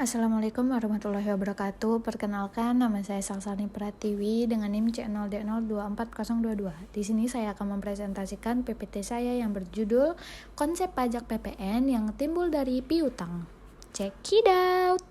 Assalamualaikum warahmatullahi wabarakatuh. Perkenalkan, nama saya Salsani Pratiwi dengan NIM C0D024022. Di sini saya akan mempresentasikan PPT saya yang berjudul Konsep Pajak PPN yang timbul dari piutang. Check it out.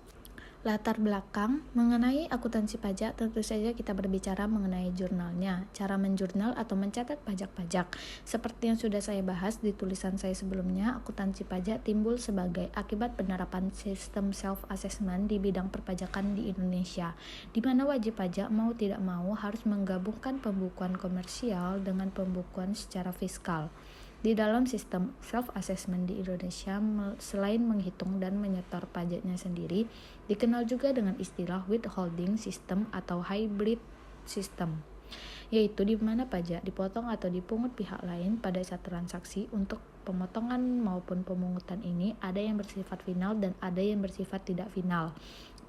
Latar belakang mengenai akuntansi pajak, tentu saja kita berbicara mengenai jurnalnya, cara menjurnal atau mencatat pajak-pajak. Seperti yang sudah saya bahas di tulisan saya sebelumnya, akuntansi pajak timbul sebagai akibat penerapan sistem self-assessment di bidang perpajakan di Indonesia, di mana wajib pajak mau tidak mau harus menggabungkan pembukuan komersial dengan pembukuan secara fiskal. Di dalam sistem self-assessment di Indonesia, selain menghitung dan menyetor pajaknya sendiri, dikenal juga dengan istilah withholding system atau hybrid system, yaitu di mana pajak dipotong atau dipungut pihak lain pada saat transaksi. Untuk pemotongan maupun pemungutan ini ada yang bersifat final dan ada yang bersifat tidak final.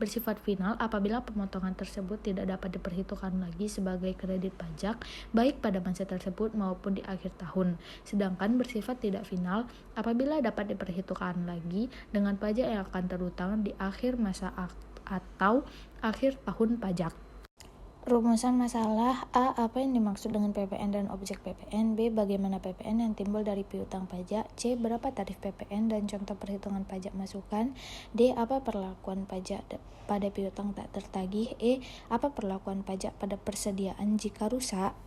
Bersifat final apabila pemotongan tersebut tidak dapat diperhitungkan lagi sebagai kredit pajak baik pada masa tersebut maupun di akhir tahun. Sedangkan bersifat tidak final apabila dapat diperhitungkan lagi dengan pajak yang akan terutang di akhir masa atau akhir tahun pajak. Rumusan masalah: A. Apa yang dimaksud dengan PPN dan objek PPN? B. Bagaimana PPN yang timbul dari piutang pajak? C. Berapa tarif PPN dan contoh perhitungan pajak masukan? D. Apa perlakuan pajak pada piutang tak tertagih? E. Apa perlakuan pajak pada persediaan jika rusak?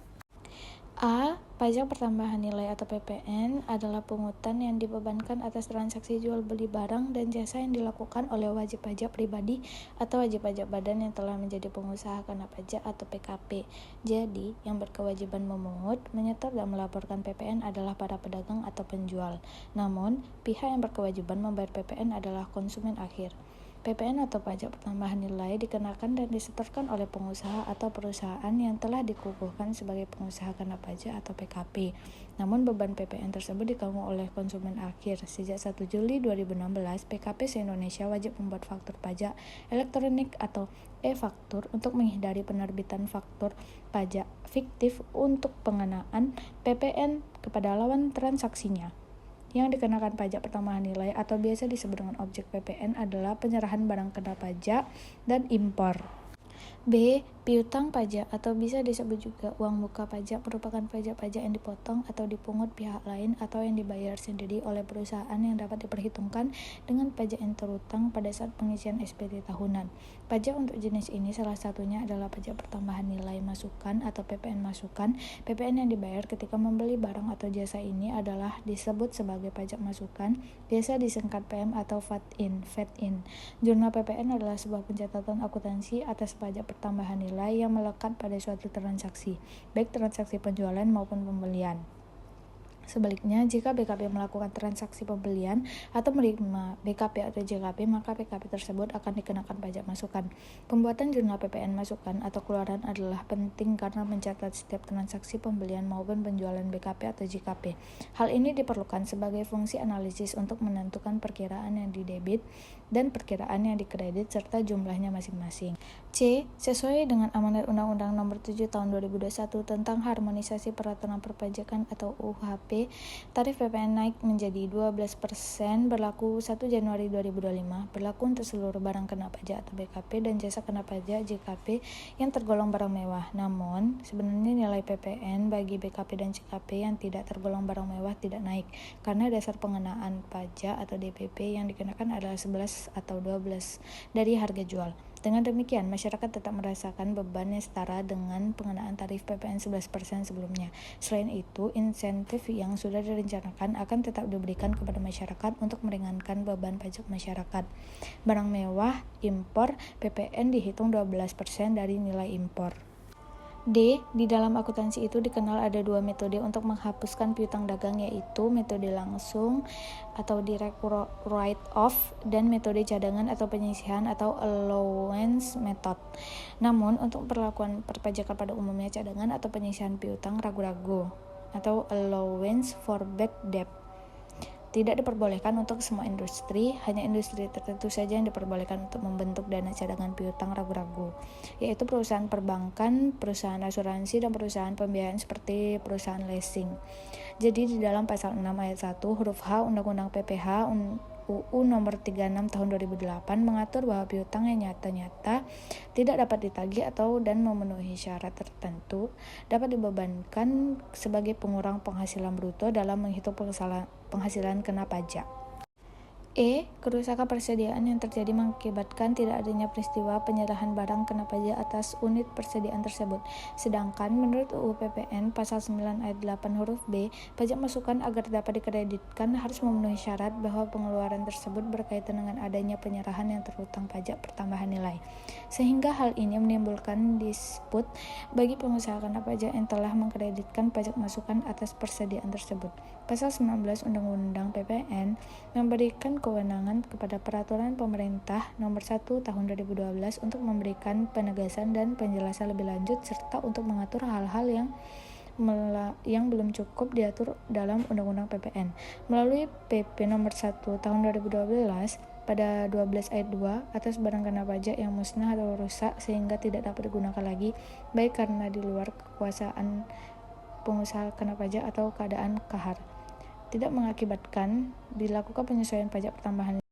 A. Pajak pertambahan nilai atau PPN adalah pungutan yang dibebankan atas transaksi jual beli barang dan jasa yang dilakukan oleh wajib pajak pribadi atau wajib pajak badan yang telah menjadi pengusaha kena pajak atau PKP. Jadi, yang berkewajiban memungut, menyetor dan melaporkan PPN adalah para pedagang atau penjual. Namun, pihak yang berkewajiban membayar PPN adalah konsumen akhir. PPN atau pajak pertambahan nilai dikenakan dan disetorkan oleh pengusaha atau perusahaan yang telah dikukuhkan sebagai pengusaha kena pajak atau PKP. Namun beban PPN tersebut ditanggung oleh konsumen akhir. Sejak 1 Juli 2016, PKP se-Indonesia wajib membuat faktur pajak elektronik atau e-faktur untuk menghindari penerbitan faktur pajak fiktif untuk pengenaan PPN kepada lawan transaksinya. Yang dikenakan pajak pertambahan nilai atau biasa disebut dengan objek PPN adalah penyerahan barang kena pajak dan impor. B. Piutang pajak atau bisa disebut juga uang muka pajak merupakan pajak-pajak yang dipotong atau dipungut pihak lain atau yang dibayar sendiri oleh perusahaan yang dapat diperhitungkan dengan pajak yang terutang pada saat pengisian SPT tahunan. Pajak untuk jenis ini salah satunya adalah pajak pertambahan nilai masukan atau PPN masukan. PPN yang dibayar ketika membeli barang atau jasa ini adalah disebut sebagai pajak masukan, biasa disingkat PM atau VAT-in. Jurnal PPN adalah sebuah pencatatan akuntansi atas pajak pertambahan nilai yang melekat pada suatu transaksi, baik transaksi penjualan maupun pembelian. Sebaliknya, jika BKP melakukan transaksi pembelian atau menerima BKP atau JKP, maka BKP tersebut akan dikenakan pajak masukan. Pembuatan jurnal PPN masukan atau keluaran adalah penting karena mencatat setiap transaksi pembelian maupun penjualan BKP atau JKP. Hal ini diperlukan sebagai fungsi analisis untuk menentukan perkiraan yang didebit dan perkiraan yang dikredit serta jumlahnya masing-masing. C. Sesuai dengan amanat Undang-Undang Nomor 7 Tahun 2021 tentang Harmonisasi Peraturan Perpajakan atau UHP, tarif PPN naik menjadi 12% berlaku 1 Januari 2025, berlaku untuk seluruh barang kena pajak atau BKP dan jasa kena pajak JKP yang tergolong barang mewah. Namun, sebenarnya nilai PPN bagi BKP dan JKP yang tidak tergolong barang mewah tidak naik, karena dasar pengenaan pajak atau DPP yang dikenakan adalah 11 atau 12 dari harga jual. Dengan demikian, masyarakat tetap merasakan beban yang setara dengan pengenaan tarif PPN 11% sebelumnya. Selain itu, insentif yang sudah direncanakan akan tetap diberikan kepada masyarakat untuk meringankan beban pajak masyarakat. Barang mewah, impor, PPN dihitung 12% dari nilai impor. D. Di dalam akuntansi itu dikenal ada dua metode untuk menghapuskan piutang dagang, yaitu metode langsung atau direct write-off dan metode cadangan atau penyisihan atau allowance method. Namun, untuk perlakuan perpajakan pada umumnya cadangan atau penyisihan piutang ragu-ragu atau allowance for bad debt tidak diperbolehkan untuk semua industri, hanya industri tertentu saja yang diperbolehkan untuk membentuk dana cadangan piutang ragu-ragu, yaitu perusahaan perbankan, perusahaan asuransi, dan perusahaan pembiayaan seperti perusahaan leasing. Jadi di dalam pasal 6 ayat 1 huruf H Undang-Undang PPH UU Nomor 36 Tahun 2008 mengatur bahwa piutang yang nyata-nyata tidak dapat ditagih atau dan memenuhi syarat tertentu dapat dibebankan sebagai pengurang penghasilan bruto dalam menghitung penghasilan kena pajak. Kerusakan persediaan yang terjadi mengakibatkan tidak adanya peristiwa penyerahan barang kena pajak atas unit persediaan tersebut. Sedangkan menurut UU PPN pasal 9 ayat 8 huruf B, pajak masukan agar dapat dikreditkan harus memenuhi syarat bahwa pengeluaran tersebut berkaitan dengan adanya penyerahan yang terhutang pajak pertambahan nilai. Sehingga hal ini menimbulkan disput bagi pengusaha kena pajak yang telah mengkreditkan pajak masukan atas persediaan tersebut. Pasal 19 Undang-Undang PPN memberikan kewenangan kepada Peraturan Pemerintah Nomor 1 Tahun 2012 untuk memberikan penegasan dan penjelasan lebih lanjut serta untuk mengatur hal-hal yang belum cukup diatur dalam Undang-Undang PPN. Melalui PP Nomor 1 Tahun 2012 pada 12 ayat 2 atas barang kena pajak yang musnah atau rusak sehingga tidak dapat digunakan lagi, baik karena di luar kekuasaan pengusaha kena pajak atau keadaan kahar, tidak mengakibatkan dilakukan penyesuaian pajak pertambahan